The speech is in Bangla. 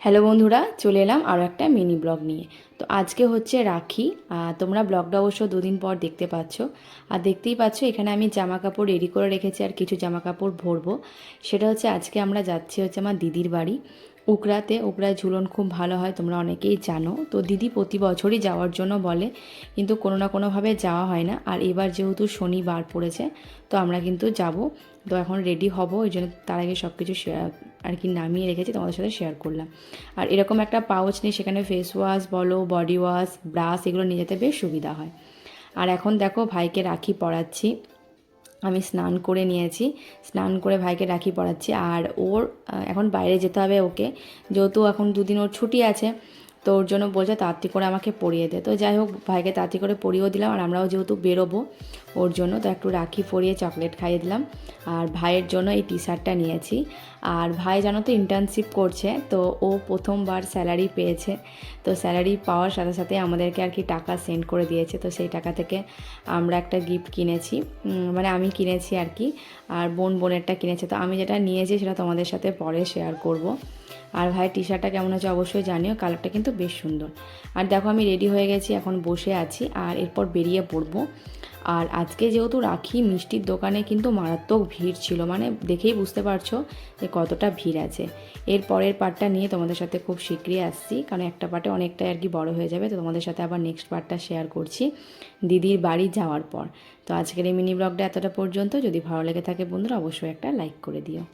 হ্যালো বন্ধুরা, চলে এলাম আরও একটা মিনি ব্লগ নিয়ে। তো আজকে হচ্ছে রাখি। তোমরা ব্লগটা অবশ্য দুদিন পর দেখতে পাচ্ছ। আর দেখতেই পাচ্ছ এখানে আমি জামা কাপড় রেডি করে রেখেছি আর কিছু জামা কাপড় ভরবো। সেটা হচ্ছে আজকে আমরা যাচ্ছি হচ্ছে আমার দিদির বাড়ি উকড়াতে। উকড়ায় ঝুলন খুব ভালো হয়, তোমরা অনেকেই জানো। তো দিদি প্রতি বছরই যাওয়ার জন্য বলে, কিন্তু কোনো না কোনোভাবে যাওয়া হয় না। আর এবার যেহেতু শনিবার পড়েছে, তো আমরা কিন্তু যাব। তো এখন রেডি হব, ওই জন্য তার আগে সব কিছু আর কি নামিয়ে রেখেছি, তোমাদের সাথে শেয়ার করলাম। আর এরকম একটা পাউচ নিয়ে সেখানে ফেস ওয়াশ বলো, বডি ওয়াশ, ব্রাশ এগুলো নিয়ে যেতে বেশ সুবিধা হয়। আর এখন দেখো ভাইকে রাখি পরাচ্ছি। আমি স্নান করে নিয়েছি, স্নান করে ভাইকে রাখি পরাচ্ছি। আর ওর এখন বাইরে যেতে হবে ওকে, যেহেতু এখন দুদিন ওর ছুটি আছে। তো ওর জন্য বলছে তাড়াতাড়ি করে আমাকে পরিয়ে দে। তো যাই হোক, ভাইকে তাড়াতাড়ি করে পরিয়েও দিলাম। আর আমরাও যেহেতু বেরোবো ওর জন্য, তো একটু রাখি পরিয়ে চকলেট খাইয়ে দিলাম। আর ভাইয়ের জন্য এই টি শার্টটা নিয়েছি। আর ভাই জানো তো ইন্টার্নশিপ করছে, তো ও প্রথমবার স্যালারি পেয়েছে। তো স্যালারি পাওয়ার সাথে সাথে আমাদেরকে আর কি টাকা সেন্ড করে দিয়েছে। তো সেই টাকা থেকে আমরা একটা গিফট কিনেছি, মানে আমি কিনেছি আর কি। আর বোনেরটা কিনেছে। তো আমি যেটা নিয়েছি সেটা তোমাদের সাথে পরে শেয়ার করব। আর ভাই টি শার্টটা কেমন আছে অবশ্যই জানিও, কালারটা কিন্তু বেশ সুন্দর। আর দেখো আমি রেডি হয়ে গেছি, এখন বসে আছি আর এরপর বেরিয়ে পড়বো। আর আজকে যেহেতু রাখি, মিষ্টির দোকানে কিন্তু মারাত্মক ভিড় ছিল, মানে দেখেই বুঝতে পারছো যে কতটা ভিড় আছে। এর পরের পার্টটা নিয়ে তোমাদের সাথে খুব শীঘ্রই আসছি, কারণ একটা পার্টে অনেকটাই আর কি বড় হয়ে যাবে। তো তোমাদের সাথে আবার নেক্সট পার্টটা শেয়ার করছি দিদির বাড়ি যাওয়ার পর। তো আজকের এই মিনি ব্লগটা এতটা পর্যন্ত। যদি ভালো লেগে থাকে বন্ধুরা, অবশ্যই একটা লাইক করে দিও।